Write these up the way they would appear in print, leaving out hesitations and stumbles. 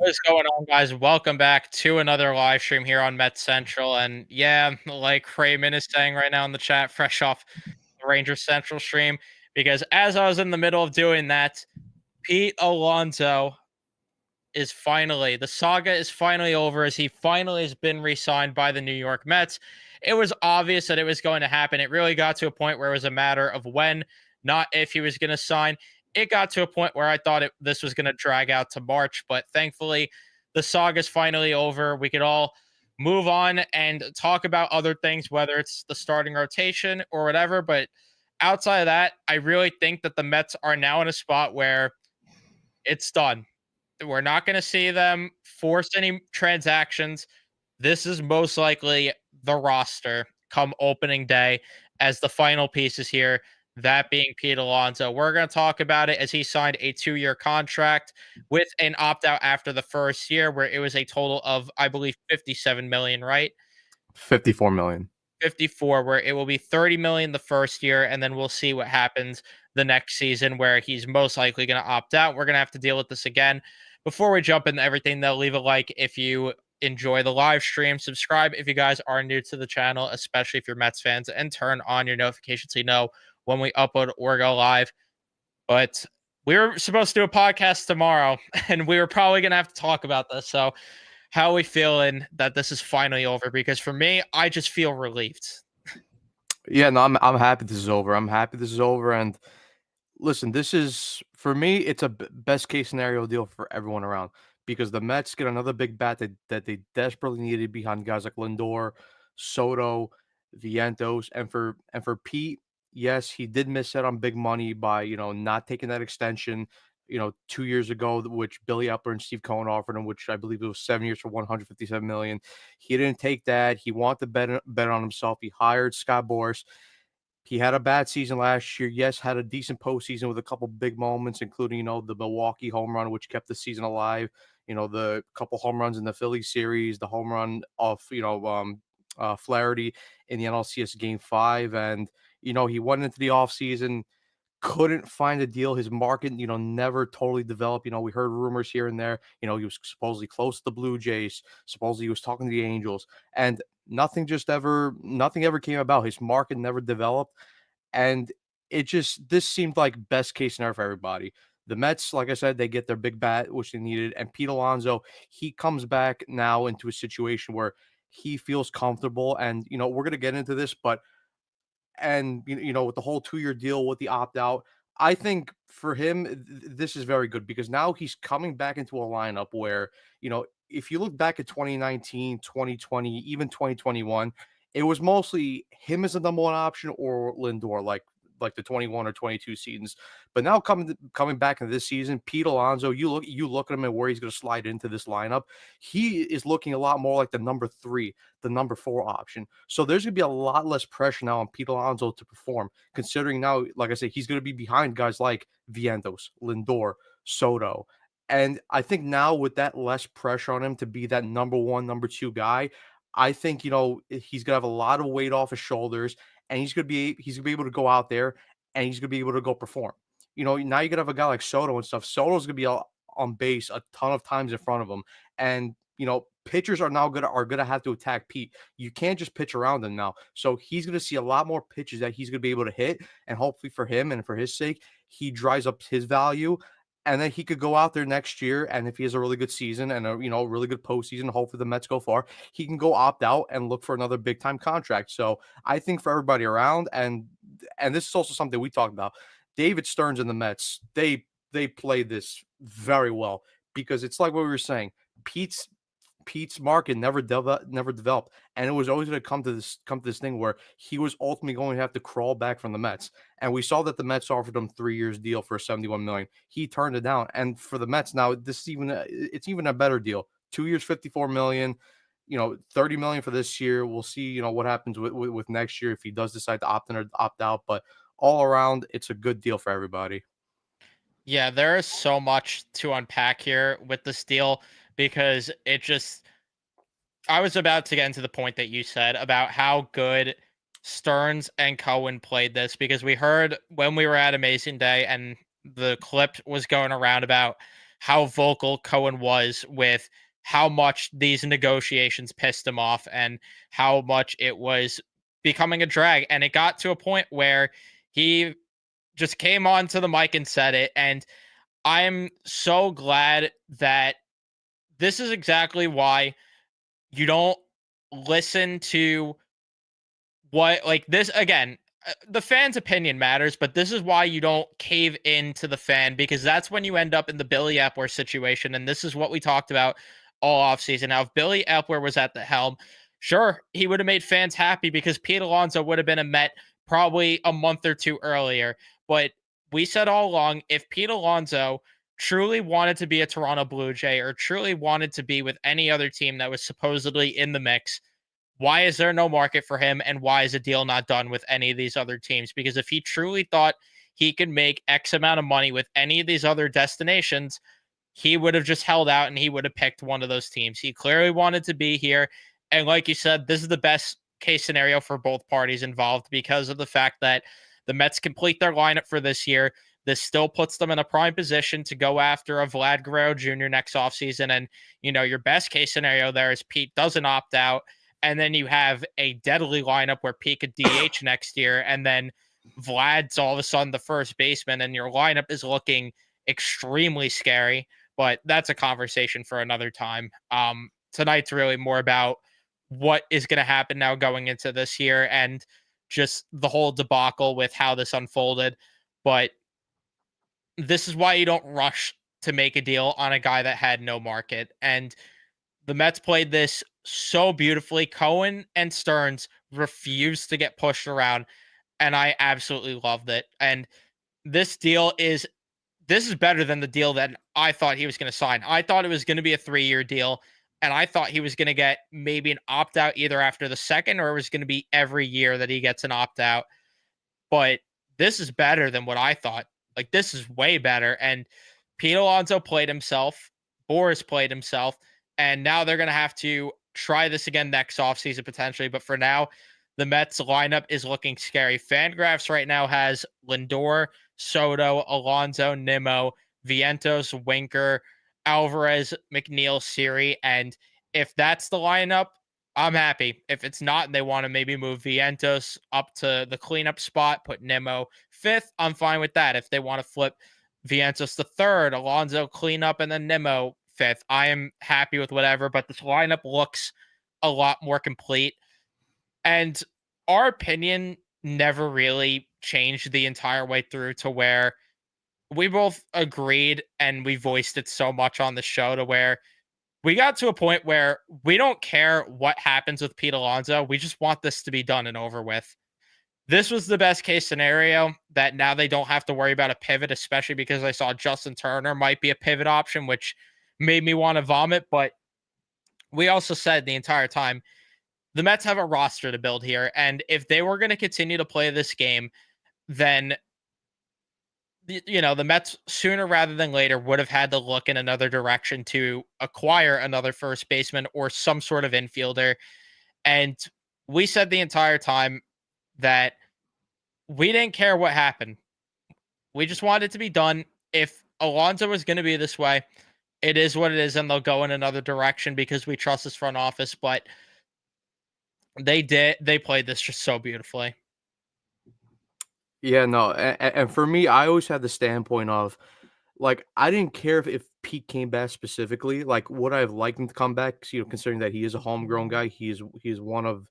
What is going on, guys? Welcome back to another live stream here on Met Central. And yeah, like Raymond is saying right now in the chat, fresh off the Ranger Central stream, because as I was in the middle of doing that, Pete Alonso the saga is finally over as he finally has been re signed by the New York Mets. It was obvious that it was going to happen. It really got to a point where it was a matter of when, not if he was going to sign. It got to a point where I thought this was going to drag out to March, but thankfully, the saga is finally over. We could all move on and talk about other things, whether it's the starting rotation or whatever. But outside of that, I really think that the Mets are now in a spot where it's done. We're not going to see them force any transactions. This is most likely the roster come opening day as the final pieces here, that being Pete Alonso. We're going to talk about it as he signed a 2-year contract with an opt out after the first year, where it was a total of, I believe, 57 million, right? 54 million. 54, where it will be 30 million the first year, and then we'll see what happens the next season where he's most likely going to opt out. We're going to have to deal with this again. Before we jump into everything, though, leave a like if you enjoy the live stream. Subscribe if you guys are new to the channel, especially if you're Mets fans, and turn on your notifications so you know when we upload or go live. But we were supposed to do a podcast tomorrow, and we were probably going to have to talk about this. So how are we feeling that this is finally over? Because for me, I just feel relieved. Yeah, no, I'm happy this is over. I'm happy this is over. And listen, this is for me, it's a best case scenario deal for everyone around because the Mets get another big bat that they desperately needed behind guys like Lindor, Soto, Vientos, and for Pete. Yes, he did miss out on big money by not taking that extension. 2 years ago, which Billy Epler and Steve Cohen offered him, which I believe it was 7 years for 157 million. He didn't take that. He wanted to bet on himself. He hired Scott Boras. He had a bad season last year. Yes, had a decent postseason with a couple big moments, including the Milwaukee home run, which kept the season alive. The couple home runs in the Philly series, the home run off Flaherty in the NLCS Game 5, and he went into the offseason, couldn't find a deal. His market, never totally developed. We heard rumors here and there. He was supposedly close to the Blue Jays. Supposedly he was talking to the Angels, and nothing ever came about. His market never developed, and this seemed like best case scenario for everybody. The Mets, like I said, they get their big bat, which they needed, and Pete Alonso, he comes back now into a situation where he feels comfortable, and we're gonna get into this, but with the whole 2-year deal with the opt out, I think for him this is very good because now he's coming back into a lineup where if you look back at 2019, 2020, even 2021, it was mostly him as the number one option or Lindor, like the 21 or 22 seasons. But now coming back into this season, Pete Alonso, you look at him and where he's going to slide into this lineup. He is looking a lot more like the number 3, the number 4 option. So there's going to be a lot less pressure now on Pete Alonso to perform, considering now, like I said, he's going to be behind guys like Vientos, Lindor, Soto. And I think now with that less pressure on him to be that number 1, number 2 guy, I think he's gonna have a lot of weight off his shoulders, and he's gonna be able to go out there and he's gonna be able to go perform. Now you gonna have a guy like Soto and stuff. Soto's gonna be on base a ton of times in front of him, and pitchers are gonna have to attack Pete. You can't just pitch around him now, so he's gonna see a lot more pitches that he's gonna be able to hit, and hopefully for him and for his sake, he dries up his value. And then he could go out there next year, and if he has a really good season and a really good postseason, hopefully the Mets go far, he can go opt out and look for another big time contract. So I think for everybody around, and this is also something we talked about. David Stearns and the Mets, they played this very well because it's like what we were saying. Pete's Pete's market never developed, and it was always going to come to this thing where he was ultimately going to have to crawl back from the Mets. And we saw that the Mets offered him 3 years deal for 71 million. He turned it down, and for the Mets now, it's even a better deal. 2 years, 54 million. 30 million for this year. We'll see. What happens with next year if he does decide to opt in or opt out. But all around, it's a good deal for everybody. Yeah, there is so much to unpack here with this deal because I was about to get into the point that you said about how good Stearns and Cohen played this because we heard when we were at Amazing Day and the clip was going around about how vocal Cohen was with how much these negotiations pissed him off and how much it was becoming a drag. And it got to a point where he just came onto the mic and said it. And I'm so glad that this is exactly why you don't listen to what like this again. The fan's opinion matters, but this is why you don't cave into the fan because that's when you end up in the Billy Epler situation. And this is what we talked about all offseason. Now, if Billy Epler was at the helm, sure, he would have made fans happy because Pete Alonso would have been a Met probably a month or two earlier. But we said all along, if Pete Alonso truly wanted to be a Toronto Blue Jay or truly wanted to be with any other team that was supposedly in the mix, why is there no market for him and why is a deal not done with any of these other teams? Because if he truly thought he could make X amount of money with any of these other destinations, he would have just held out and he would have picked one of those teams. He clearly wanted to be here. And like you said, this is the best case scenario for both parties involved because of the fact that the Mets complete their lineup for this year. This still puts them in a prime position to go after a Vlad Guerrero Jr. next offseason. And, your best case scenario there is Pete doesn't opt out. And then you have a deadly lineup where Pete could DH next year. And then Vlad's all of a sudden the first baseman, and your lineup is looking extremely scary. But that's a conversation for another time. Tonight's really more about what is going to happen now going into this year and just the whole debacle with how this unfolded. But this is why you don't rush to make a deal on a guy that had no market. And the Mets played this so beautifully. Cohen and Stearns refused to get pushed around, and I absolutely loved it. And this deal is better than the deal that I thought he was going to sign. I thought it was going to be a 3-year deal, and I thought he was going to get maybe an opt out either after the second or it was going to be every year that he gets an opt out. But this is better than what I thought. Like, this is way better. And Pete Alonso played himself, Boris played himself, and now they're going to have to try this again next offseason potentially. But for now, the Mets lineup is looking scary. Fangraphs right now has Lindor, Soto, Alonso, Nimmo, Vientos, Winker, Alvarez, McNeil, Siri. And if that's the lineup, I'm happy. If it's not, and they want to maybe move Vientos up to the cleanup spot, put Nimmo fifth, I'm fine with that. If they want to flip Vientos to third, Alonso cleanup, and then Nimmo fifth, I am happy with whatever. But this lineup looks a lot more complete. And our opinion never really changed the entire way through to where we both agreed and we voiced it so much on the show to where we got to a point where we don't care what happens with Pete Alonso. We just want this to be done and over with. This was the best case scenario that now they don't have to worry about a pivot, especially because I saw Justin Turner might be a pivot option, which made me want to vomit. But we also said the entire time the Mets have a roster to build here. And if they were going to continue to play this game, then the Mets sooner rather than later would have had to look in another direction to acquire another first baseman or some sort of infielder. And we said the entire time that we didn't care what happened. We just wanted it to be done. If Alonso was going to be this way, it is what it is, and they'll go in another direction because we trust this front office. But they did. They played this just so beautifully. Yeah, no, and for me, I always had the standpoint of, like, I didn't care if Pete came back specifically. Like, would I have liked him to come back? 'Cause, considering that he is a homegrown guy, he is one of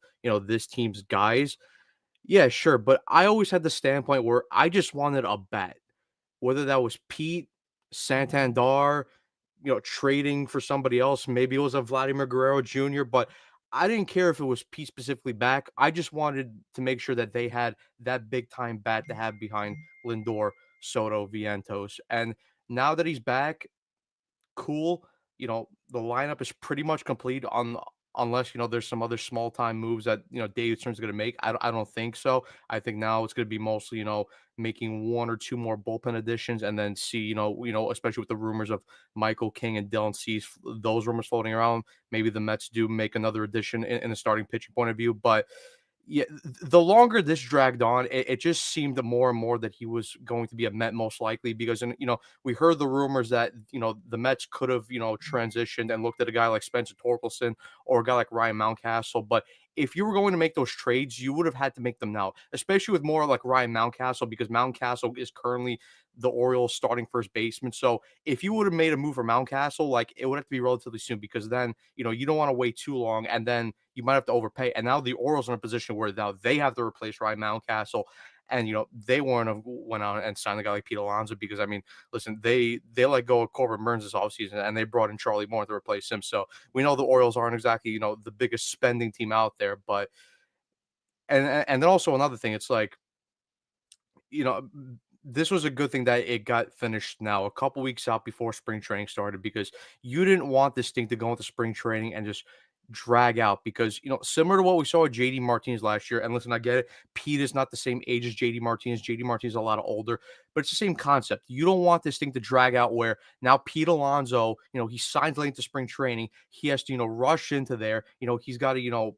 this team's guys. Yeah, sure, but I always had the standpoint where I just wanted a bat, whether that was Pete, Santander, trading for somebody else. Maybe it was a Vladimir Guerrero Jr., but I didn't care if it was Pete specifically back. I just wanted to make sure that they had that big time bat to have behind Lindor, Soto, Vientos. And now that he's back, cool. The lineup is pretty much complete unless, there's some other small time moves that, David Stern's going to make. I don't think so. I think now it's going to be mostly, making one or two more bullpen additions and then see, especially with the rumors of Michael King and Dylan Cease, those rumors floating around. Maybe the Mets do make another addition in a starting pitching point of view. But Yeah, the longer this dragged on, it just seemed more and more that he was going to be a Met most likely because, and we heard the rumors that the Mets could have transitioned and looked at a guy like Spencer Torkelson or a guy like Ryan Mountcastle. But if you were going to make those trades, you would have had to make them now, especially with more like Ryan Mountcastle because Mountcastle is currently the Orioles starting first baseman. So if you would have made a move for Mountcastle, like it would have to be relatively soon because then you don't want to wait too long and then you might have to overpay. And now the Orioles are in a position where now they have to replace Ryan Mountcastle. And they want to went out and signed a guy like Pete Alonso because I mean, listen, they let go of Corbin Burns this offseason and they brought in Charlie Moore to replace him. So we know the Orioles aren't exactly, the biggest spending team out there. But and then also another thing, it's like you know, this was a good thing that it got finished now, a couple weeks out before spring training started, because you didn't want this thing to go into spring training and just drag out. Because, similar to what we saw with JD Martinez last year, and listen, I get it. Pete is not the same age as JD Martinez. JD Martinez is a lot older, but it's the same concept. You don't want this thing to drag out where now Pete Alonso, he signs late into spring training. He has to, rush into there. He's got to,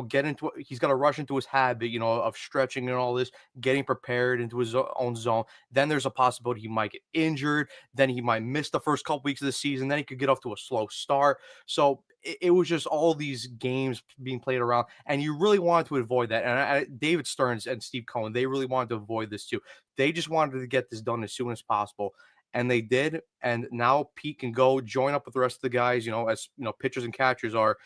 get into it. He's got to rush into his habit, of stretching and all this, getting prepared into his own zone. Then there's a possibility he might get injured. Then he might miss the first couple weeks of the season. Then he could get off to a slow start. So it was just all these games being played around, and you really wanted to avoid that. And David Stearns and Steve Cohen, they really wanted to avoid this too. They just wanted to get this done as soon as possible. And they did, and now Pete can go join up with the rest of the guys. As pitchers and catchers are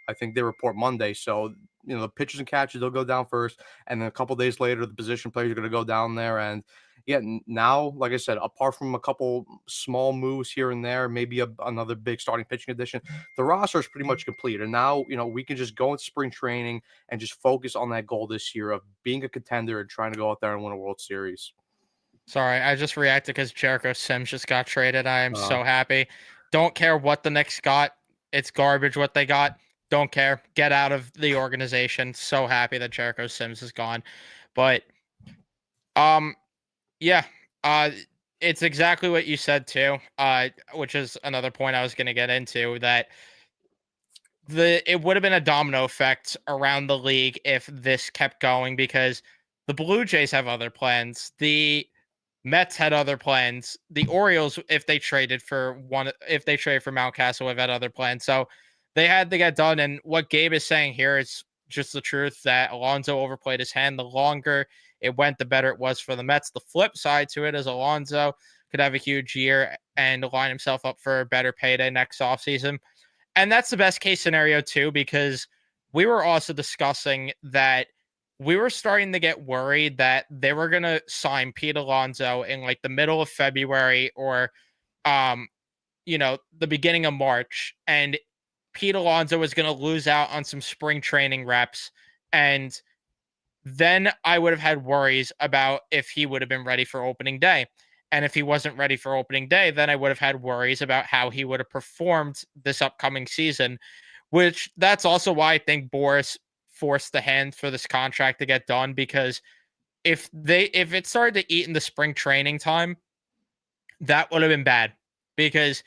I think they report Monday. So, the pitchers and catchers, they'll go down first. And then a couple days later, the position players are going to go down there. And yeah, now, like I said, apart from a couple small moves here and there, maybe another big starting pitching addition, the roster is pretty much complete. And now, we can just go into spring training and just focus on that goal this year of being a contender and trying to go out there and win a World Series. Sorry, I just reacted because Jericho Sims just got traded. I am Uh, so happy. Don't care what the Knicks got. It's garbage what they got. Don't care. Get out of the organization. So happy that Jericho Sims is gone. But um yeah, uh it's exactly what you said too. Which is another point I was going to get into, that it would have been a domino effect around the league if this kept going, because the Blue Jays have other plans. The Mets had other plans. The Orioles, if they traded for Mountcastle, have had other plans. So they had to get done. And what Gabe is saying here is just the truth, that Alonso overplayed his hand. The longer it went, the better it was for the Mets. The flip side to it is Alonso could have a huge year and line himself up for a better payday next offseason. And that's the best case scenario too, because we were also discussing that we were starting to get worried that they were going to sign Pete Alonso in like the middle of February or um the beginning of March, and Pete Alonso was going to lose out on some spring training reps, and then I would have had worries about if he would have been ready for opening day. And if he wasn't ready for opening day, then I would have had worries about how he would have performed this upcoming season, which that's also why I think Boris forced the hand for this contract to get done, because if it started to eat in the spring training time, that would have been bad, because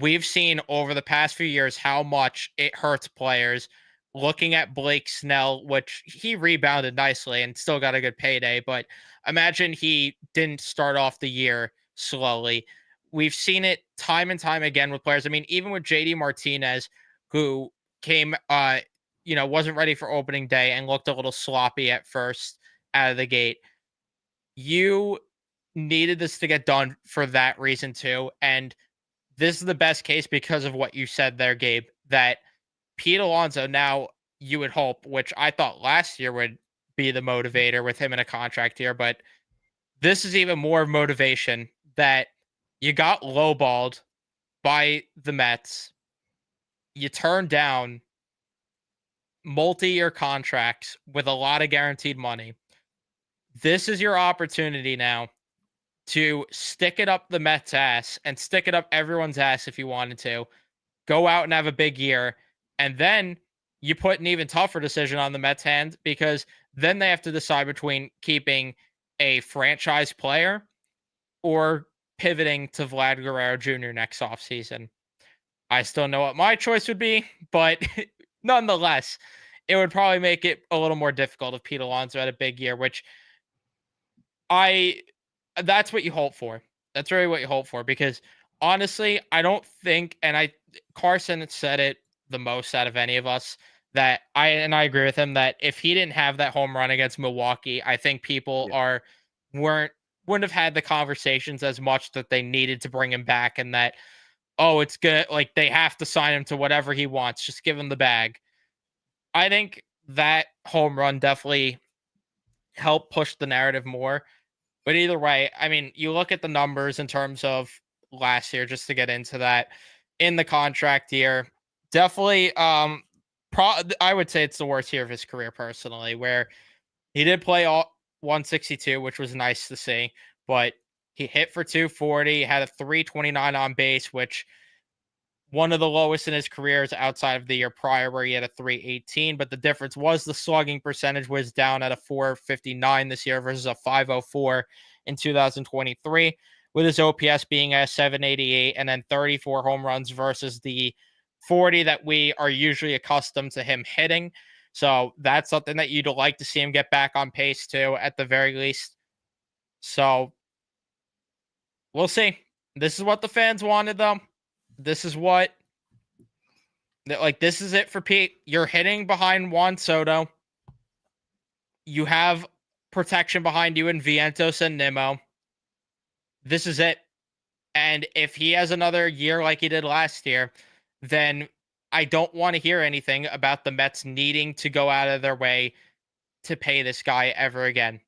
we've seen over the past few years how much it hurts players. Looking at Blake Snell, which he rebounded nicely and still got a good payday, but imagine he didn't start off the year slowly. We've seen it time and time again with players. I mean, even with JD Martinez, who came, wasn't ready for opening day and looked a little sloppy at first out of the gate. You needed this to get done for that reason too. And this is the best case because of what you said there, Gabe, that Pete Alonso, now you would hope, which I thought last year would be the motivator with him in a contract here, but this is even more motivation, that you got lowballed by the Mets. You turned down multi-year contracts with a lot of guaranteed money. This is your opportunity now to stick it up the Mets' ass and stick it up everyone's ass if you wanted to. Go out and have a big year. And then you put an even tougher decision on the Mets' hand, because then they have to decide between keeping a franchise player or pivoting to Vlad Guerrero Jr. next offseason. I still know what my choice would be, but nonetheless, it would probably make it a little more difficult if Pete Alonso had a big year, which I that's what you hope for. That's really what you hope for because honestly, I don't think and I Carson said it the most out of any of us that I agree with him that if he didn't have that home run against Milwaukee, I think people Yeah. are weren't wouldn't have had the conversations as much that they needed to bring him back and that oh, it's good like they have to sign him to whatever he wants, just give him the bag. I think that home run definitely helped push the narrative more but either way, I mean, you look at the numbers in terms of last year, just to get into that in the contract year, definitely, I would say it's the worst year of his career personally, where he did play all 162, which was nice to see, but he hit for 240, had a 329 on base, which one of the lowest in his careers outside of the year prior, where he had a 318. But the difference was the slugging percentage was down at a 459 this year versus a 504 in 2023, with his OPS being at 788 and then 34 home runs versus the 40 that we are usually accustomed to him hitting. So that's something that you'd like to see him get back on pace to at the very least. So we'll see. This is what the fans wanted, though. This is what like this is it for Pete. You're hitting behind Juan Soto. You have protection behind you in Vientos and Nimmo. This is it. And if he has another year like he did last year, then I don't want to hear anything about the Mets needing to go out of their way to pay this guy ever again.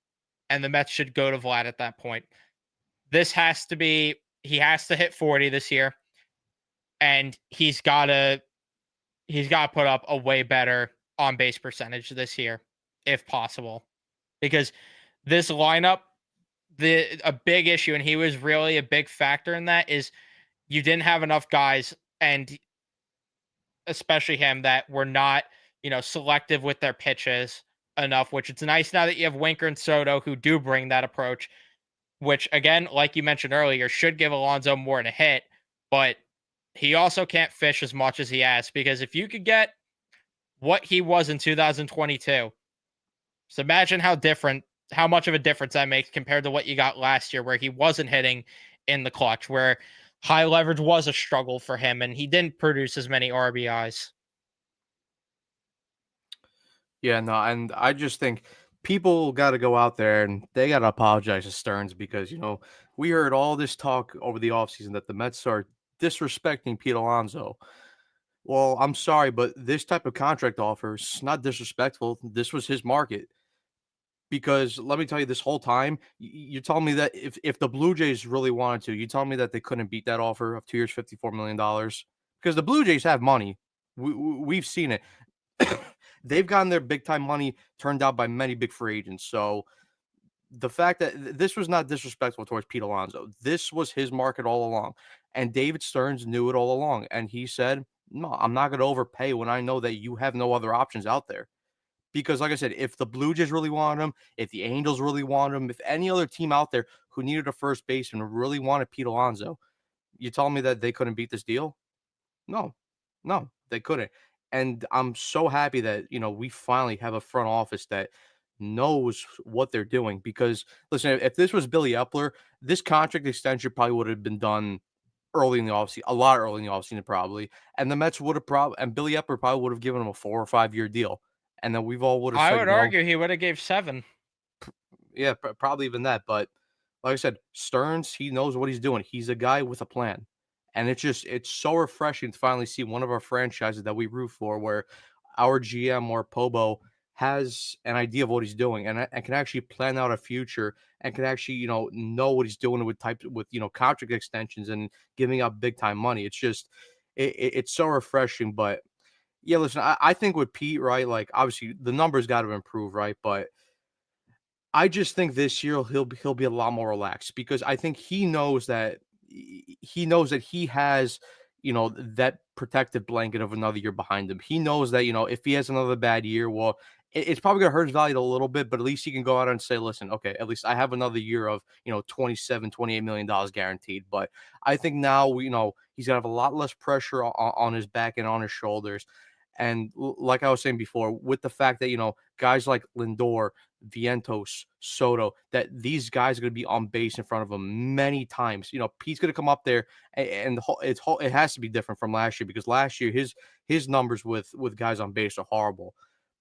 And the Mets should go to Vlad at that point. This has to be he has to hit 40 this year and he's got to put up a way better on base percentage this year, if possible, because this lineup, the a big issue, and he was really a big factor in that is you didn't have enough guys, and especially him that were not selective with their pitches enough. Which it's nice now that you have Winker and Soto who do bring that approach. Which again, like you mentioned earlier, should give Alonso more to hit, but he also can't fish as much as he has because if you could get what he was in 2022. So imagine how much of a difference that makes compared to what you got last year, where he wasn't hitting in the clutch, where high leverage was a struggle for him, and he didn't produce as many RBIs. Yeah, no, and I just think people got to go out there and they got to apologize to Stearns because, we heard all this talk over the offseason that the Mets are disrespecting Pete Alonso. Well, I'm sorry, but this type of contract offer is not disrespectful. This was his market. Because let me tell you, this whole time, you're telling me that if the Blue Jays really wanted to, you telling me that they couldn't beat that offer of 2 years, $54 million? Because the Blue Jays have money. We've seen it. They've gotten their big time money turned out by many big free agents. So the fact that this was not disrespectful towards Pete Alonso, this was his market all along. And David Stearns knew it all along. And he said, no, I'm not going to overpay when I know that you have no other options out there. Because, like I said, if the Blue Jays really wanted him, if the Angels really wanted him, if any other team out there who needed a first baseman really wanted Pete Alonso, you telling me that they couldn't beat this deal? No, no, they couldn't. And I'm so happy that, we finally have a front office that knows what they're doing. Because, listen, if this was Billy Epler, this contract extension probably would have been done early in the offseason, a lot early in the offseason, probably. And the Mets would have and Billy Epler probably would have given him a 4 or 5 year deal. And then we've all would have I said, would argue he would have gave 7. yeah, probably even that. But like I said, Stearns, he knows what he's doing. He's a guy with a plan. And it's so refreshing to finally see one of our franchises that we root for where our GM or Pobo has an idea of what he's doing and can actually plan out a future and can actually, know what he's doing with contract extensions and giving up big time money. It's just it's so refreshing. But yeah, listen, I think with Pete, right? Like obviously the numbers got to improve, right? But I just think this year he'll be a lot more relaxed because I think he knows that he has, that protective blanket of another year behind him. He knows that, if he has another bad year, well, it's probably gonna hurt his value a little bit, but at least he can go out and say, listen, okay, at least I have another year of, 27, $28 million guaranteed. But I think now he's gonna have a lot less pressure on his back and on his shoulders. And like I was saying before, with the fact that guys like Lindor, Vientos, Soto, that these guys are going to be on base in front of him many times. Pete's going to come up there, and it has to be different from last year, because last year his numbers with guys on base are horrible.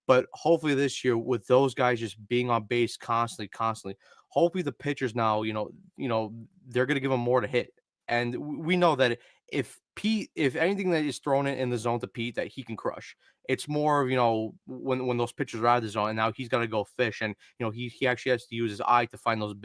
But hopefully this year, with those guys just being on base constantly, constantly, hopefully the pitchers now, they're gonna give him more to hit. And we know that if anything that is thrown in the zone to Pete, that he can crush. It's more of, when those pitchers are out of the zone, and now he's got to go fish, and he actually has to use his eye to find those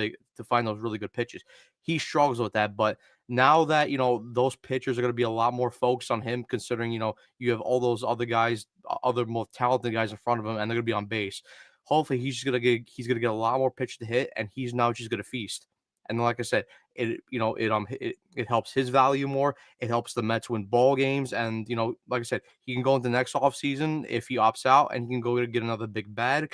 really good pitches. He struggles with that, but now that those pitchers are going to be a lot more focused on him, considering you have all those other guys, other more talented guys in front of him, and they're going to be on base. Hopefully, he's gonna get a lot more pitches to hit, and he's now just gonna feast. And like I said, it helps his value more. It helps the Mets win ball games, and like I said, he can go into next offseason if he opts out, and he can go get another big bag.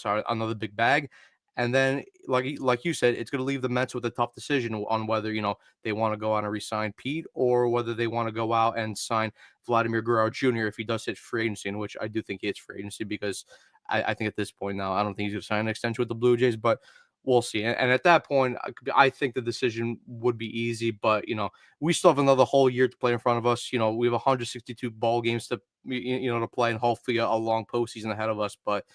Another big bag. And then, like you said, it's going to leave the Mets with a tough decision on whether they want to go out and resign Pete, or whether they want to go out and sign Vladimir Guerrero Jr. if he does hit free agency, in which I do think he hits free agency, because I think at this point now, I don't think he's going to sign an extension with the Blue Jays, but we'll see. And at that point, I think the decision would be easy, but we still have another whole year to play in front of us. We have 162 ball games to play, and hopefully a long postseason ahead of us. But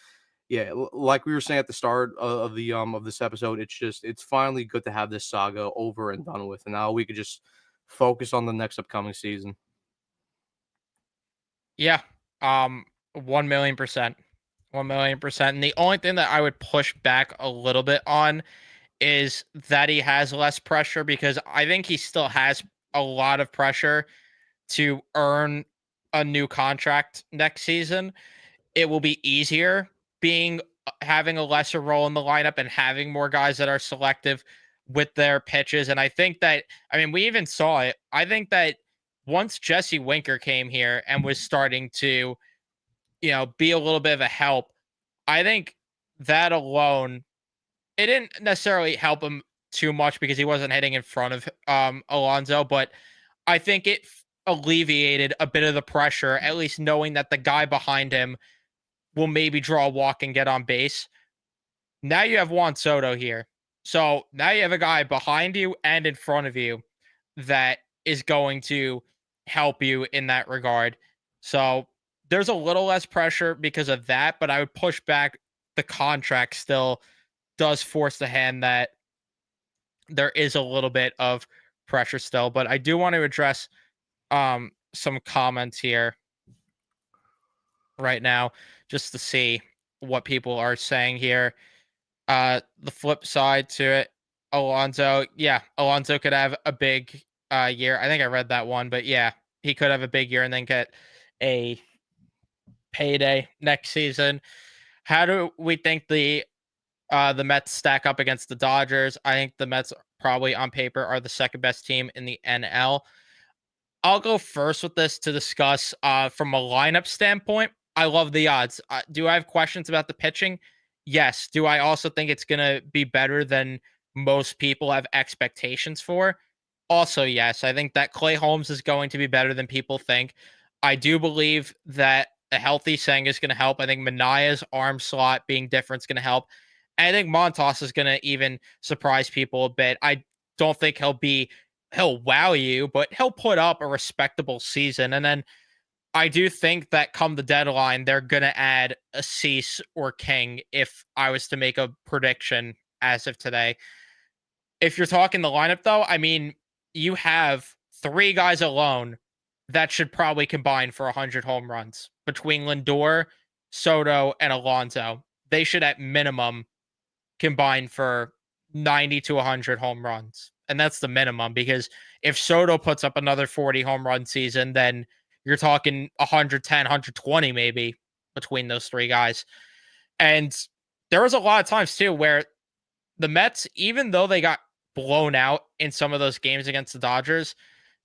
yeah, like we were saying at the start of this episode, it's finally good to have this saga over and done with, and now we could just focus on the next upcoming season. Yeah. 1,000,000%. 1,000,000%. And the only thing that I would push back a little bit on is that he has less pressure, because I think he still has a lot of pressure to earn a new contract next season. It will be easier being having a lesser role in the lineup and having more guys that are selective with their pitches. And I think that, I mean, we even saw it. I think that once Jesse Winker came here and was starting to, be a little bit of a help, I think that alone, it didn't necessarily help him too much because he wasn't hitting in front of Alonso, but I think it alleviated a bit of the pressure, at least knowing that the guy behind him will maybe draw a walk and get on base. Now you have Juan Soto here. So now you have a guy behind you and in front of you that is going to help you in that regard. So there's a little less pressure because of that, but I would push back. The contract still does force the hand that there is a little bit of pressure still. But I do want to address some comments here right now just to see what people are saying here. The flip side to it, Alonso, yeah, Alonso could have a big year. I think I read that one, but yeah, he could have a big year and then get a payday next season. How do we think the Mets stack up against the Dodgers? I think the Mets probably on paper are the second best team in the NL. I'll go first with this to discuss from a lineup standpoint. I love the odds. Do I have questions about the pitching? Yes. Do I also think it's going to be better than most people have expectations for? Also, yes. I think that Clay Holmes is going to be better than people think. I do believe that a healthy Senga is going to help. I think Manaya's arm slot being different is going to help. And I think Montas is going to even surprise people a bit. I don't think he'll wow you, but he'll put up a respectable season. And then I do think that come the deadline, they're going to add a Cease or King if I was to make a prediction as of today. If you're talking the lineup, though, I mean, you have three guys alone that should probably combine for 100 home runs between Lindor, Soto, and Alonso. They should, at minimum, combine for 90 to 100 home runs. And that's the minimum, because if Soto puts up another 40 home run season, then you're talking 110, 120 maybe between those three guys. And there was a lot of times too where the Mets, even though they got blown out in some of those games against the Dodgers,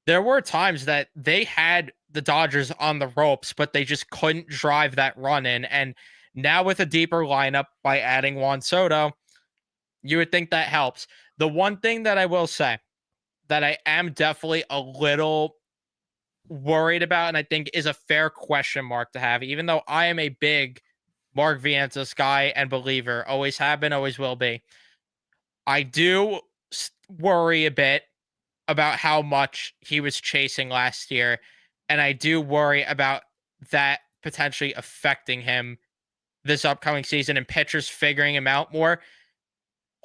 there were times that they had the Dodgers on the ropes, but they just couldn't drive that run in. And now with a deeper lineup by adding Juan Soto, you would think that helps. The one thing that I will say that I am definitely a little worried about, and I think is a fair question mark to have, even though I am a big Mark Vientos guy and believer, always have been, always will be. I do worry a bit about how much he was chasing last year, and I do worry about that potentially affecting him this upcoming season and pitchers figuring him out more.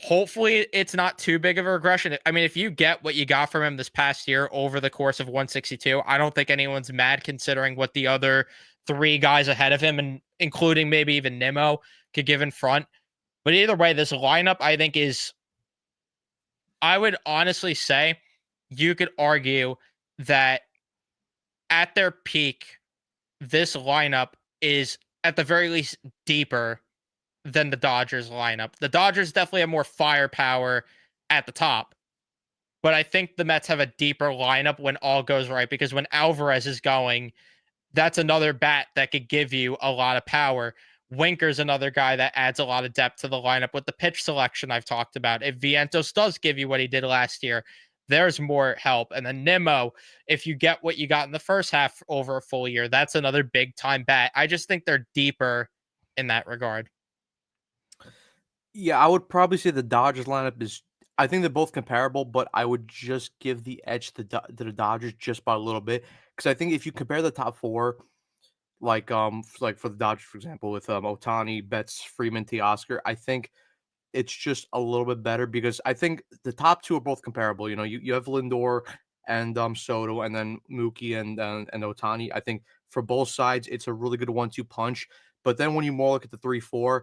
Hopefully, it's not too big of a regression. I mean, if you get what you got from him this past year over the course of 162, I don't think anyone's mad considering what the other three guys ahead of him, and including maybe even Nimmo, could give in front. But either way, this lineup I think is, I would honestly say, you could argue that at their peak, this lineup is at the very least deeper than the Dodgers lineup. The Dodgers definitely have more firepower at the top, but I think the Mets have a deeper lineup when all goes right, because when Alvarez is going, that's another bat that could give you a lot of power. Winker's another guy that adds a lot of depth to the lineup with the pitch selection I've talked about. If Vientos does give you what he did last year, there's more help. And then Nimmo, if you get what you got in the first half over a full year, that's another big time bat. I just think they're deeper in that regard. Yeah, I would probably say the Dodgers lineup is. I think they're both comparable, but I would just give the edge to the Dodgers just by a little bit because I think if you compare the top four, like for the Dodgers, for example, with Otani, Betts, Freeman, Teoscar, I think it's just a little bit better because I think the top two are both comparable. You know, you have Lindor and Soto, and then Mookie and Otani. I think for both sides, it's a really good one-two punch. But then when you more look at the 3-4,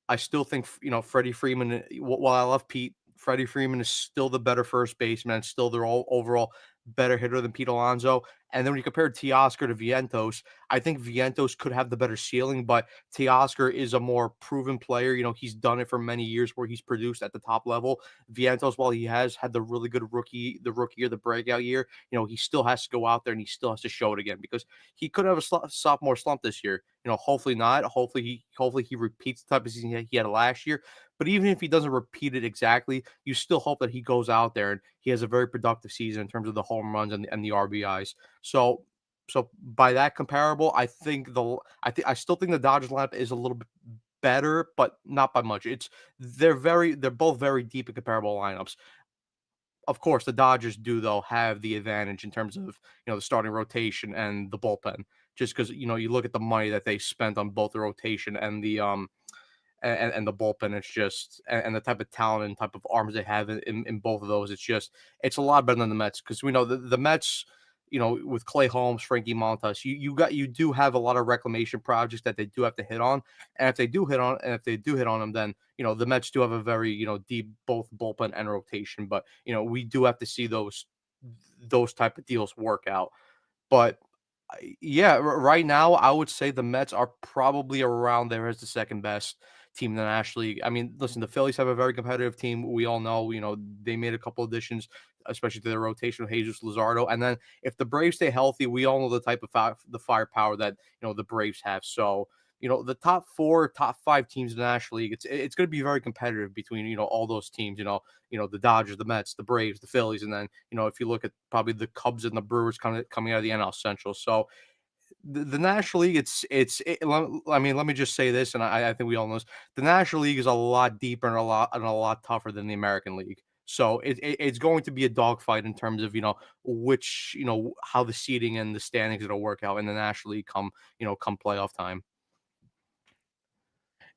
I still think, Freddie Freeman, while I love Pete, Freddie Freeman is still the better first baseman, still their all overall better hitter than Pete Alonso. And then when you compare Teoscar to Vientos, I think Vientos could have the better ceiling, but Teoscar is a more proven player. You know, he's done it for many years where he's produced at the top level. Vientos, while he has had the really good the rookie year, the breakout year, he still has to go out there and he still has to show it again because he could have a sophomore slump this year. Hopefully not. Hopefully he repeats the type of season he had last year. But even if he doesn't repeat it exactly, you still hope that he goes out there and he has a very productive season in terms of the home runs and the RBIs. So by that comparable, I still think the Dodgers lineup is a little bit better, but not by much. They're both very deep and comparable lineups. Of course, the Dodgers do though have the advantage in terms of the starting rotation and the bullpen. Just because you look at the money that they spent on both the rotation and the bullpen. It's just and the type of talent and type of arms they have in both of those. It's a lot better than the Mets because we know the Mets. With Clay Holmes, Frankie Montas, you do have a lot of reclamation projects that they do have to hit on, and if they do hit on them, then the Mets do have a very deep both bullpen and rotation. But we do have to see those type of deals work out. But yeah, right now I would say the Mets are probably around there as the second best team in the National League. I mean, listen, the Phillies have a very competitive team. We all know, they made a couple additions, especially to their rotation of Jesus Luzardo. And then if the Braves stay healthy, we all know the type of the firepower that the Braves have. So the top four, top five teams in the National League, it's going to be very competitive between all those teams. The Dodgers, the Mets, the Braves, the Phillies, and then if you look at probably the Cubs and the Brewers coming out of the NL Central. So the National League, I mean, let me just say this, and I think we all know this. The National League is a lot deeper and a lot tougher than the American League. So it's going to be a dogfight in terms of which how the seeding and the standings are going to work out in the National League come playoff time.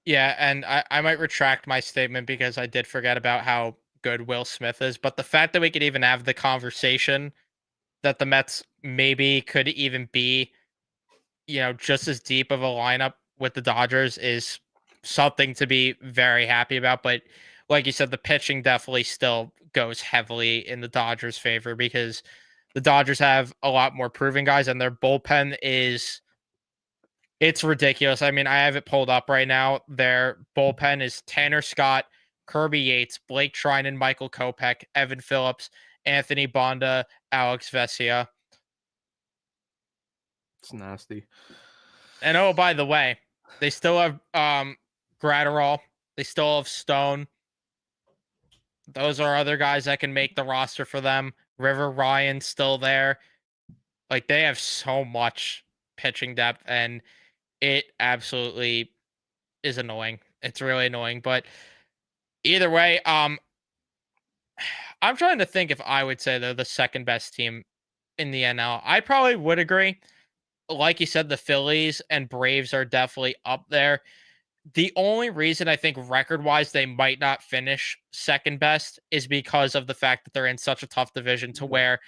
Yeah, and I might retract my statement because I did forget about how good Will Smith is. But the fact that we could even have the conversation that the Mets maybe could even be, just as deep of a lineup with the Dodgers is something to be very happy about. But like you said, the pitching definitely still goes heavily in the Dodgers' favor because the Dodgers have a lot more proven guys and their bullpen is, it's ridiculous. I mean, I have it pulled up right now. Their bullpen is Tanner Scott, Kirby Yates, Blake Trinan, Michael Kopech, Evan Phillips, Anthony Bonda, Alex Vesia. It's nasty. And oh, by the way, they still have Gratterall. They still have Stone. Those are other guys that can make the roster for them. River Ryan's still there. Like they have so much pitching depth, and it absolutely is annoying. It's really annoying, but either way, I'm trying to think if I would say they're the second best team in the NL. I probably would agree. Like you said, the Phillies and Braves are definitely up there. The only reason I think record wise they might not finish second best is because of the fact that they're in such a tough division to Yeah. where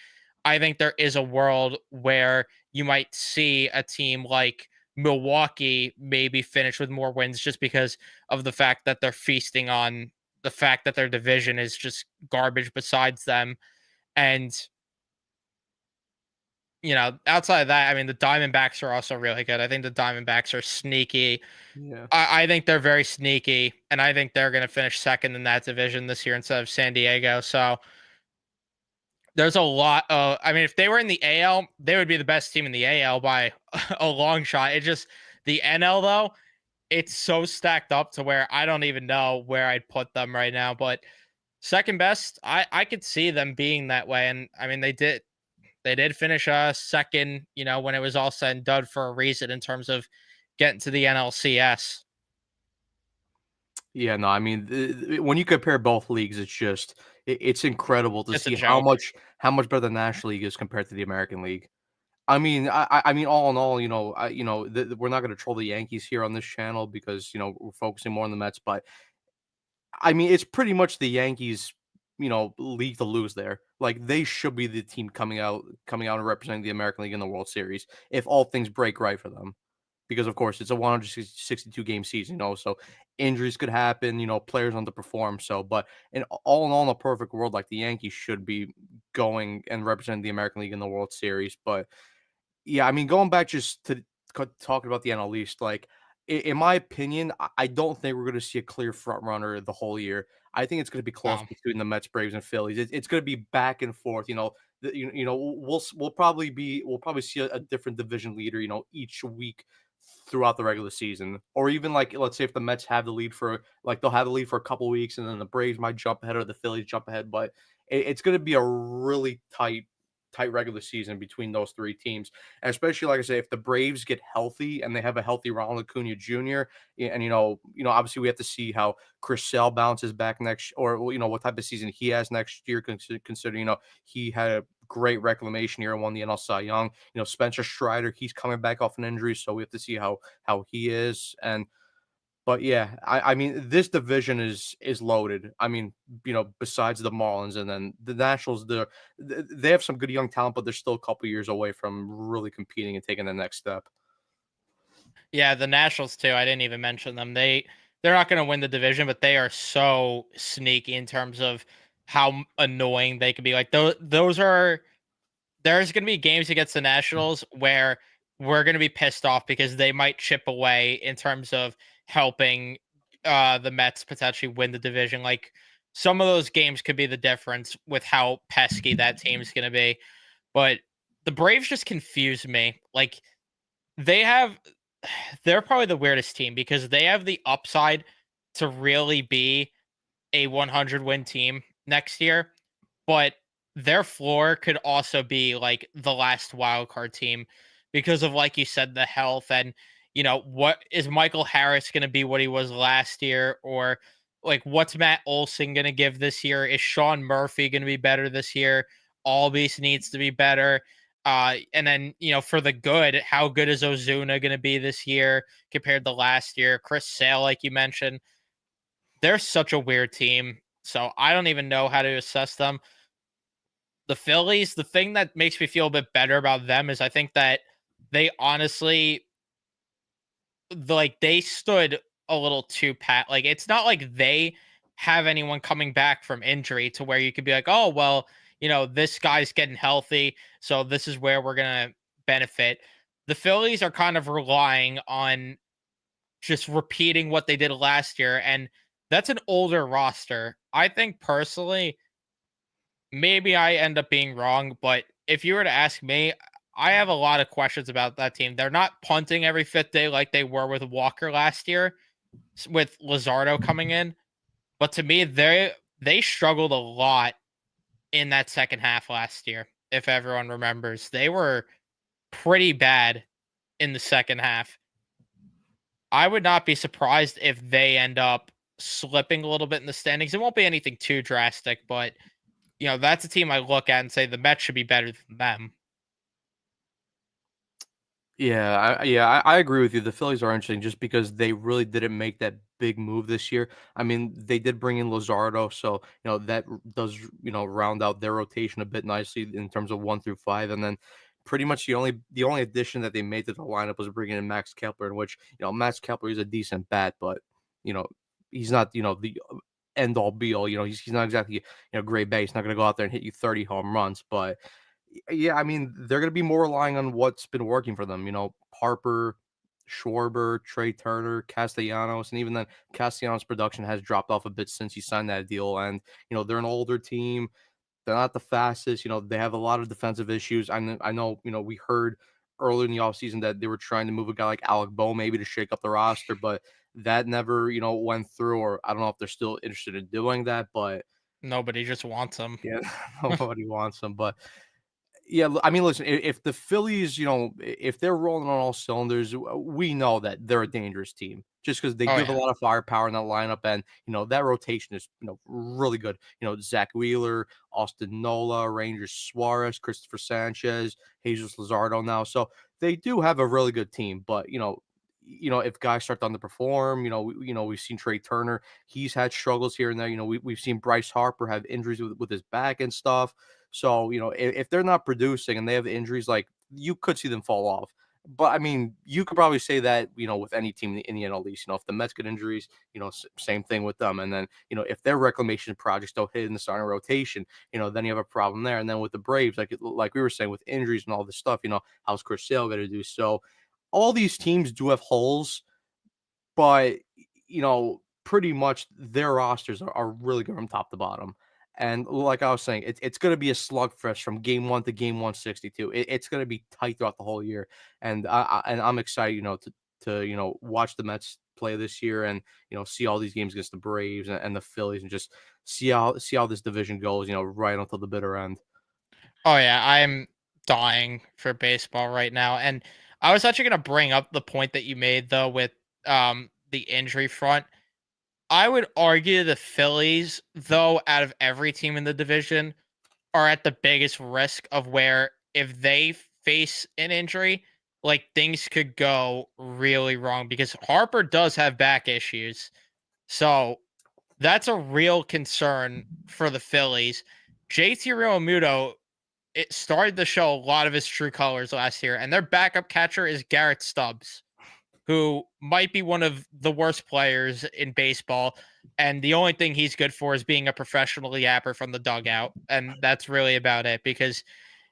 I think there is a world where you might see a team like Milwaukee maybe finish with more wins just because of the fact that they're feasting on the fact that their division is just garbage besides them. And, outside of that, I mean, the Diamondbacks are also really good. I think the Diamondbacks are sneaky. Yeah. I think they're very sneaky, and I think they're going to finish second in that division this year instead of San Diego. So there's a lot of, I mean, if they were in the AL, they would be the best team in the AL by a long shot. It just, the NL though, it's so stacked up to where I don't even know where I'd put them right now. But second best, I could see them being that way. And I mean, they did finish second, when it was all said and done for a reason in terms of getting to the NLCS. Yeah, no, I mean, when you compare both leagues, it's incredible to It's a see how joke. much better the National League is compared to the American League. I mean, I mean, all in all, we're not going to troll the Yankees here on this channel because we're focusing more on the Mets, but I mean, it's pretty much the Yankees, league to lose there. Like they should be the team coming out and representing the American League in the World Series if all things break right for them. Because of course it's a 162 game season, so injuries could happen, players underperform. So, but in all, in a perfect world, like the Yankees should be going and representing the American League in the World Series. But yeah, I mean, going back just to talking about the NL East, like in my opinion, I don't think we're going to see a clear front runner the whole year. I think it's going to be close No. between the Mets, Braves, and Phillies. It's going to be back and forth. We'll probably see a different division leader, each week throughout the regular season, or even like let's say if the Mets have the lead for like they'll have the lead for a couple weeks, and then the Braves might jump ahead or the Phillies jump ahead, but it's going to be a really tight regular season between those three teams. And especially like I say, if the Braves get healthy and they have a healthy Ronald Acuna Jr. And obviously we have to see how Chris Sale bounces back next, or what type of season he has next year. Considering he had a great reclamation year and won the NL Cy Young. Spencer Strider, he's coming back off an injury, so we have to see how he is. And but yeah, I mean, this division is loaded. I mean, besides the Marlins and then the Nationals, they have some good young talent, but they're still a couple years away from really competing and taking the next step. Yeah, the Nationals too. I didn't even mention them. They're not going to win the division, but they are so sneaky in terms of how annoying they can be. Like those are there's going to be games against the Nationals where we're going to be pissed off because they might chip away in terms of helping the Mets potentially win the division. Like some of those games could be the difference with how pesky that team's going to be. But the Braves just confuse me. Like they have they're probably the weirdest team because they have the upside to really be a 100 win team next year, but their floor could also be like the last wild card team because of, like you said, the health and what is Michael Harris going to be what he was last year, or like what's Matt Olson going to give this year? Is Sean Murphy going to be better this year? Albies needs to be better. And then for the good, how good is Ozuna going to be this year compared to last year? Chris Sale, like you mentioned, they're such a weird team. So I don't even know how to assess them. The Phillies, the thing that makes me feel a bit better about them is I think that they honestly like they stood a little too pat. Like it's not like they have anyone coming back from injury to where you could be like, oh well, this guy's getting healthy, so this is where we're gonna benefit. The Phillies are kind of relying on just repeating what they did last year, and that's an older roster. I think personally, maybe I end up being wrong, but if you were to ask me, I have a lot of questions about that team. They're not punting every fifth day like they were with Walker last year, with Lazardo coming in. But to me, they struggled a lot in that second half last year. If everyone remembers, they were. pretty bad in the second half. I would not be surprised if they end up slipping a little bit in the standings. It won't be anything too drastic, but that's a team I look at and say the Mets should be better than them. Yeah, I agree with you. The Phillies are interesting just because they really didn't make that big move this year. I mean, they did bring in Lazardo, so that does round out their rotation a bit nicely in terms of 1 through 5, and then pretty much the only addition that they made to the lineup was bringing in Max Kepler, in which Max Kepler is a decent bat, but you know he's not the end all be all. He's not exactly great bat. He's not going to go out there and hit you 30 home runs, but yeah, I mean, they're gonna be more relying on what's been working for them, Harper, Schwarber, Trey Turner, Castellanos, and even then, Castellanos' production has dropped off a bit since he signed that deal, and, they're an older team, they're not the fastest, they have a lot of defensive issues. I know, we heard earlier in the offseason that they were trying to move a guy like Alec Boe maybe to shake up the roster, but that never, went through, or I don't know if they're still interested in doing that, but Nobody just wants them. yeah, nobody wants them, but yeah, I mean, listen, if the Phillies, if they're rolling on all cylinders, we know that they're a dangerous team just because they Oh do have a yeah. lot of firepower in that lineup, and that rotation is really good. Zach Wheeler, Austin Nola, Rangers Suarez, Christopher Sanchez, Jesus Lazardo now, so they do have a really good team. But if guys start to underperform, we've seen Trey Turner, he's had struggles here and there. We've seen Bryce Harper have injuries with his back and stuff. So, if they're not producing and they have injuries, like you could see them fall off. But I mean, you could probably say that, with any team in the NL East. If the Mets get injuries, same thing with them. And then, if their reclamation projects don't hit in the starting rotation, then you have a problem there. And then with the Braves, like we were saying, with injuries and all this stuff, how's Chris Sale going to do? So all these teams do have holes, but, pretty much their rosters are really good from top to bottom. And like I was saying, it's gonna be a slugfest from game 1 to game 162. It's gonna be tight throughout the whole year, and I'm excited, to watch the Mets play this year, and see all these games against the Braves and the Phillies, and just see how this division goes, right until the bitter end. Oh yeah, I'm dying for baseball right now. And I was actually going to bring up the point that you made though with the injury front. I would argue the Phillies, though, out of every team in the division, are at the biggest risk of where if they face an injury, like things could go really wrong because Harper does have back issues. So that's a real concern for the Phillies. JT Realmuto, it started to show a lot of his true colors last year, and their backup catcher is Garrett Stubbs, who might be one of the worst players in baseball. And the only thing he's good for is being a professional yapper from the dugout. And that's really about it because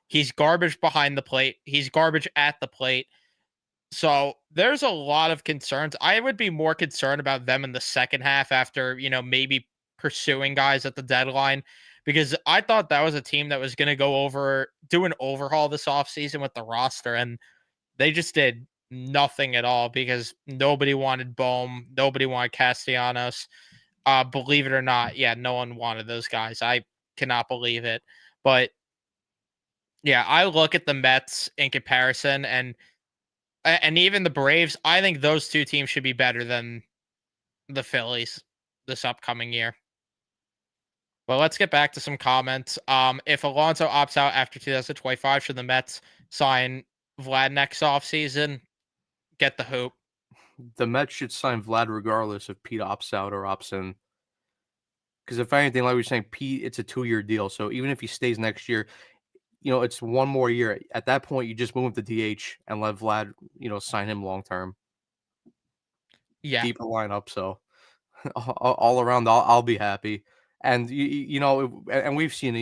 he's garbage behind the plate. He's garbage at the plate. So there's a lot of concerns. I would be more concerned about them in the second half after, maybe pursuing guys at the deadline because I thought that was a team that was going to do an overhaul this offseason with the roster. And they just did nothing at all because nobody wanted Bohm, nobody wanted Castellanos. Believe it or not, yeah, no one wanted those guys. I cannot believe it. But yeah, I look at the Mets in comparison and even the Braves. I think those two teams should be better than the Phillies this upcoming year. Well, let's get back to some comments. If Alonso opts out after 2025, should the Mets sign Vlad next offseason? Get the hoop. The Mets should sign Vlad regardless if Pete opts out or opts in. Because if anything, like we were saying, Pete, it's a 2-year deal. So even if he stays next year, it's one more year. At that point, you just move him to DH and let Vlad, sign him long term. Yeah. Deeper lineup. So all around, I'll be happy. And and we've seen,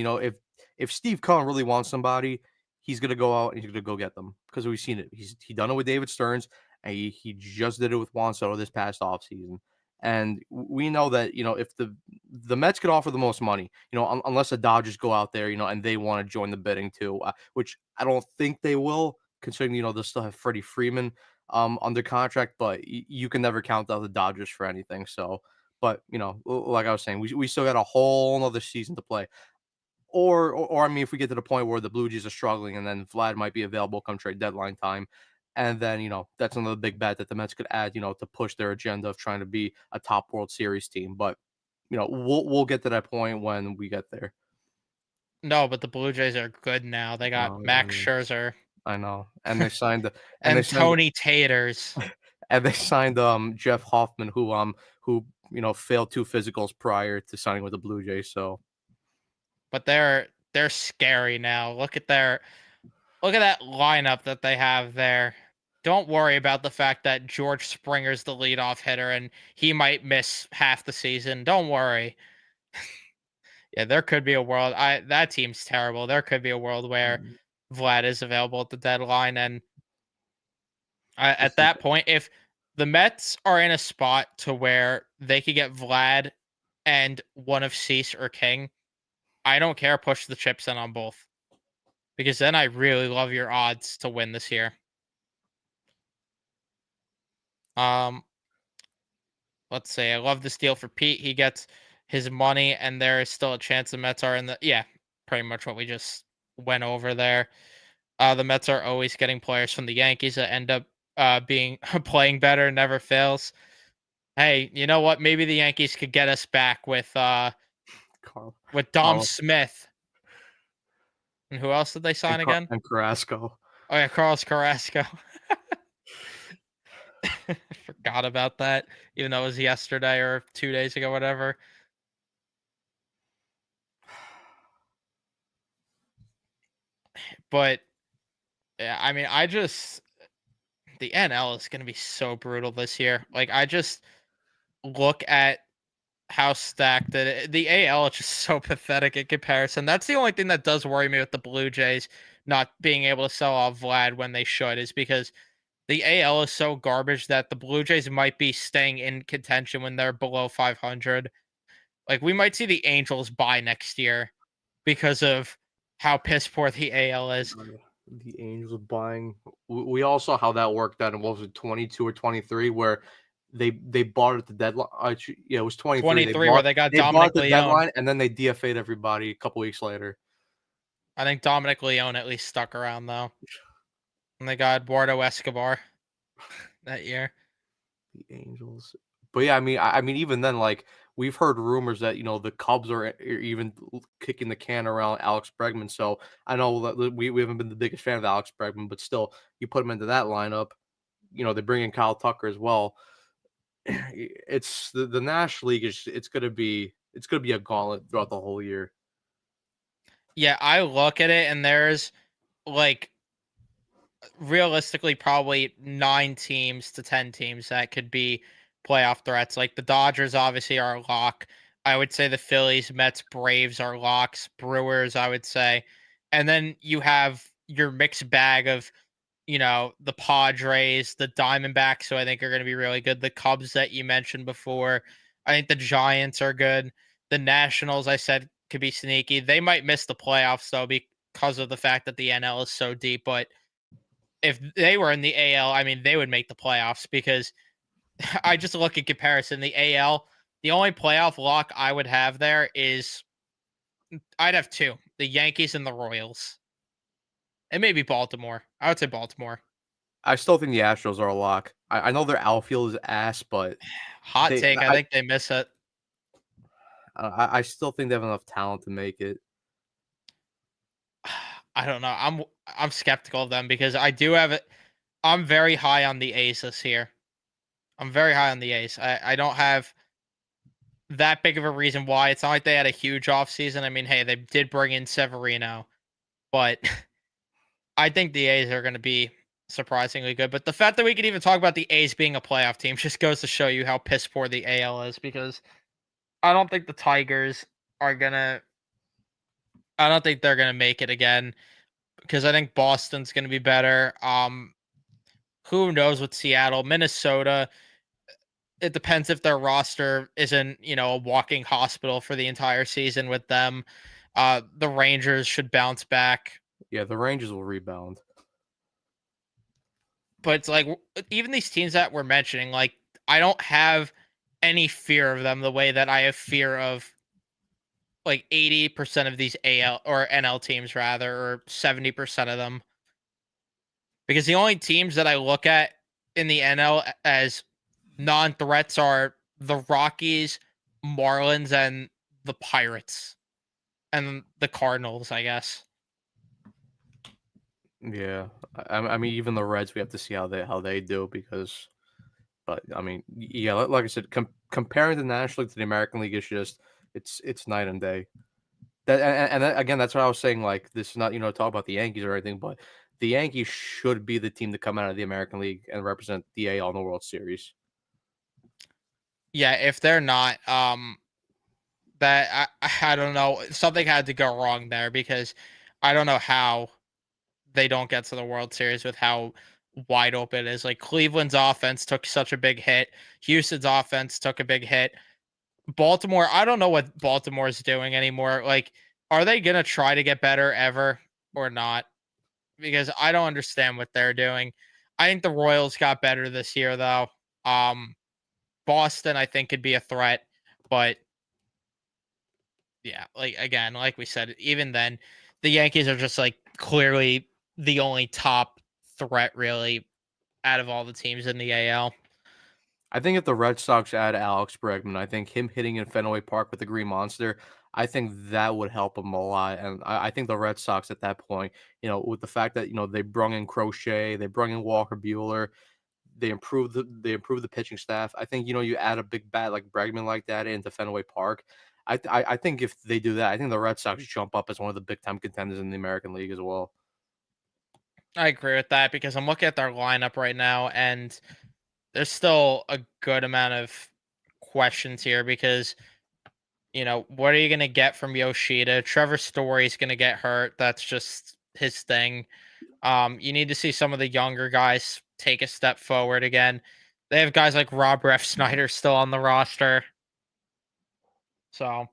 if Steve Cohen really wants somebody, he's gonna go out and he's gonna go get them because we've seen it. He done it with David Stearns, and he just did it with Juan Soto this past offseason. And we know that if the Mets could offer the most money, unless the Dodgers go out there, and they want to join the bidding too, which I don't think they will, considering they'll still have Freddie Freeman under contract, but you can never count out the Dodgers for anything. So, but like I was saying, we still got a whole another season to play. or I mean, if we get to the point where the Blue Jays are struggling and then Vlad might be available come trade deadline time, and then that's another big bet that the Mets could add, to push their agenda of trying to be a top World Series team. But we'll get to that point when we get there. No, but the Blue Jays are good now. They got No, Max Scherzer I know, and they signed the and they and signed Tony Taters, and they signed Jeff Hoffman, who failed two physicals prior to signing with the Blue Jays. So but they're scary now. Look at that lineup that they have there. Don't worry about the fact that George Springer's the leadoff hitter and he might miss half the season. Don't worry. Yeah, there could be a world. I That team's terrible. There could be a world where mm, Vlad is available at the deadline, and at this is that point, if the Mets are in a spot to where they could get Vlad and one of Cease or King, I don't care. Push the chips in on both because then I really love your odds to win this year. Um, let's say I love this deal for Pete. He gets his money, and there is still a chance the Mets are in the pretty much what we just went over there. The Mets are always getting players from the Yankees that end up being playing better. Never fails. Hey, you know what? Maybe the Yankees could get us back Carl, with Dom Carl, Smith. And who else did they sign again? and Carrasco. Oh yeah, Carlos Carrasco. Forgot about that, even though it was yesterday or 2 days ago, whatever. But yeah, I mean, the NL is going to be so brutal this year. Like, I just look at how stacked the AL is just so pathetic in comparison. That's the only thing that does worry me with the Blue Jays not being able to sell off Vlad when they should, is because the AL is so garbage that the Blue Jays might be staying in contention when they're below 500. Like, we might see the Angels buy next year because of how piss poor the AL is. God, the Angels buying. We all saw how that worked out in what was it, 22 or 23, where they bought at the deadline. Yeah, it was 23. 23, where they got They bought Dominic at the Leone. deadline, and then they DFA'd everybody a couple weeks later. I think Dominic Leone at least stuck around though. And they got Eduardo Escobar that year. The Angels. But yeah, I mean, even then, like we've heard rumors that the Cubs are even kicking the can around Alex Bregman. So I know that we haven't been the biggest fan of Alex Bregman, but still, you put him into that lineup. They bring in Kyle Tucker as well. It's the National League is it's gonna be a gauntlet throughout the whole year. Yeah, I look at it and there's like realistically probably 9 teams to 10 teams that could be playoff threats. Like the Dodgers obviously are a lock. I would say the Phillies, Mets, Braves are locks. Brewers, I would say. And then you have your mixed bag of, the Padres, the Diamondbacks, who I think are going to be really good. The Cubs that you mentioned before. I think the Giants are good. The Nationals, I said, could be sneaky. They might miss the playoffs, though, because of the fact that the NL is so deep. But if they were in the AL, I mean, they would make the playoffs because I just look at comparison. The AL, the only playoff lock I would have there is I'd have two: the Yankees and the Royals, and maybe Baltimore. I would say Baltimore. I still think the Astros are a lock. I know their outfield is ass, but Hot they take: I I think they miss it. I still think they have enough talent to make it. I don't know. I'm skeptical of them because I do have it. I'm very high on the A's this year. I'm very high on the A's. I don't have that big of a reason why. It's not like they had a huge offseason. I mean, hey, they did bring in Severino, but I think the A's are going to be surprisingly good. But the fact that we could even talk about the A's being a playoff team just goes to show you how piss poor the AL is because I don't think the Tigers are going to, I don't think they're going to make it again because I think Boston's going to be better. Who knows with Seattle, Minnesota, it depends if their roster isn't, a walking hospital for the entire season with them. The Rangers should bounce back, Yeah, the Rangers will rebound. but it's like even these teams that we're mentioning, like I don't have any fear of them the way that I have fear of like 80% of these AL or NL teams rather, or 70% of them. Because the only teams that I look at in the NL as non-threats are the Rockies, Marlins, and the Pirates, and the Cardinals, I guess. Yeah, I mean, even the Reds, we have to see how they do because, but I mean, yeah, like I said, comparing the National League to the American League is just it's night and day. That and that, again, that's what I was saying. Like, this is not talk about the Yankees or anything, but the Yankees should be the team to come out of the American League and represent the AL in the World Series. Yeah, if they're not, that I don't know, something had to go wrong there because I don't know how they don't get to the World Series with how wide open it is. Like Cleveland's offense took such a big hit. Houston's offense took a big hit. Baltimore, I don't know what Baltimore's doing anymore. Like, are they gonna try to get better ever or not? Because I don't understand what they're doing. I think the Royals got better this year though. Um Boston, I think, could be a threat, but yeah, like again, like we said, even then, the Yankees are just like clearly the only top threat really out of all the teams in the AL. I think if the Red Sox add Alex Bregman, I think him hitting in Fenway Park with the Green Monster, I think that would help him a lot. And I think the Red Sox at that point, with the fact that they brung in Crochet, they brung in Walker Bueller, they improved the pitching staff. I think you add a big bat like Bregman like that into Fenway Park. I think if they do that, I think the Red Sox jump up as one of the big time contenders in the American League as well. I agree with that because I'm looking at their lineup right now, and there's still a good amount of questions here because what are you going to get from Yoshida? Trevor Story's going to get hurt. That's just his thing. You need to see some of the younger guys take a step forward again. They have guys like Rob Ref Snyder still on the roster. So,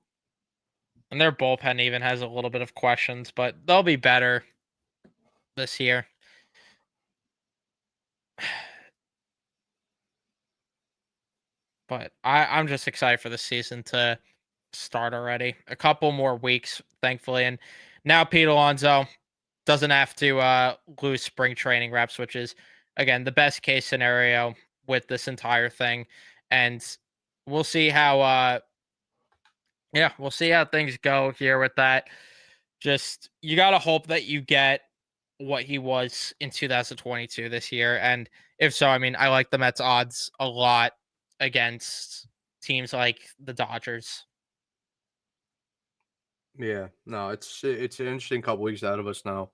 and their bullpen even has a little bit of questions, but they'll be better this year. But I'm just excited for the season to start already. A couple more weeks, thankfully. And now Pete Alonso doesn't have to lose spring training reps, which is again the best case scenario with this entire thing. And we'll see how we'll see how things go here with that. Just you gotta hope that you get what he was in 2022 this year. And if so, I mean I like the Mets odds a lot against teams like the Dodgers. Yeah, no, it's an interesting couple weeks out of us now.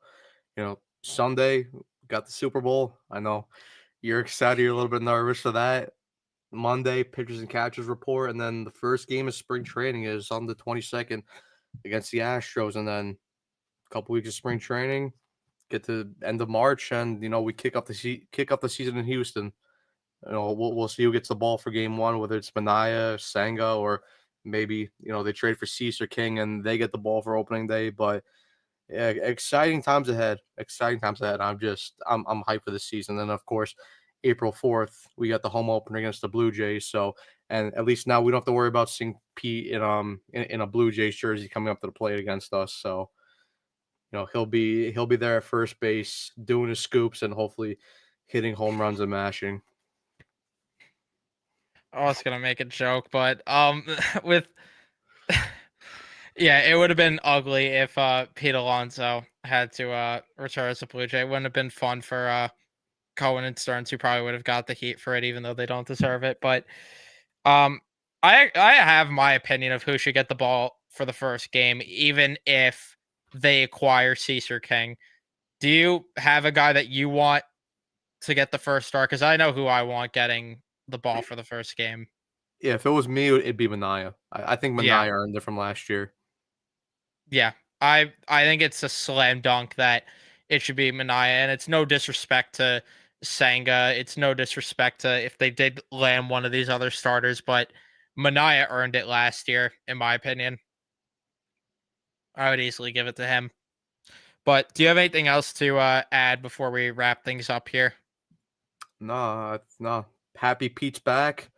Sunday got the Super Bowl. I know you're excited, you're a little bit nervous for that. Monday, pitchers and catchers report, and then the first game of spring training is on the 22nd against the Astros, and then a couple weeks of spring training, get to end of March, and we kick off the season in Houston. We'll see who gets the ball for game one, whether it's Mania, Senga, or maybe they trade for Cease or King and they get the ball for opening day. But yeah, exciting times ahead. Exciting times ahead. I'm hyped for the season. And then of course, April 4th, we got the home opener against the Blue Jays. So, and at least now we don't have to worry about seeing Pete in a Blue Jays jersey coming up to the plate against us. So, he'll be there at first base doing his scoops and hopefully hitting home runs and mashing. I was gonna make a joke, but with yeah, it would have been ugly if Pete Alonso had to return as a Blue Jay. It wouldn't have been fun for Cohen and Stearns, who probably would have got the heat for it, even though they don't deserve it. But um, I have my opinion of who should get the ball for the first game, even if they acquire Caesar King. Do you have a guy that you want to get the first start? Because I know who I want getting the ball for the first game. Yeah, if it was me, it'd be Mania. I think Yeah, Mania earned it from last year. yeah. I think it's a slam dunk that it should be Mania, and it's no disrespect to Sanga. It's no disrespect to if they did land one of these other starters, but Mania earned it last year, in my opinion. I would easily give it to him. But do you have anything else to add before we wrap things up here? No, no. Happy Pete's back.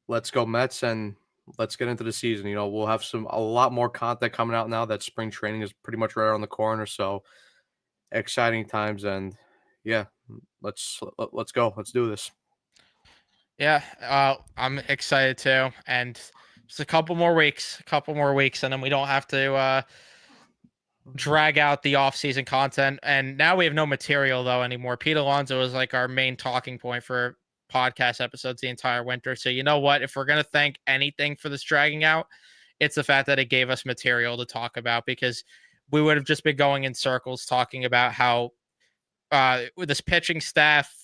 Let's go Mets, and let's get into the season. We'll have a lot more content coming out now that spring training is pretty much right around the corner. So exciting times, and yeah, let's go. Let's do this. Yeah, I'm excited too, and just a couple more weeks, and then we don't have to drag out the off-season content. And now we have no material though anymore. Pete Alonso is like our main talking point for podcast episodes the entire winter. So you know what? If we're gonna thank anything for this dragging out, it's the fact that it gave us material to talk about, because we would have just been going in circles talking about how with this pitching staff,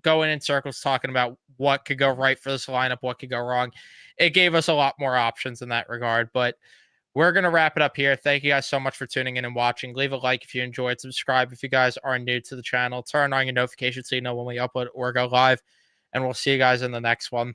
going in circles talking about what could go right for this lineup, what could go wrong. It gave us a lot more options in that regard. But we're going to wrap it up here. Thank you guys so much for tuning in and watching. Leave a like if you enjoyed. Subscribe if you guys are new to the channel. Turn on your notifications so you know when we upload or go live. And we'll see you guys in the next one.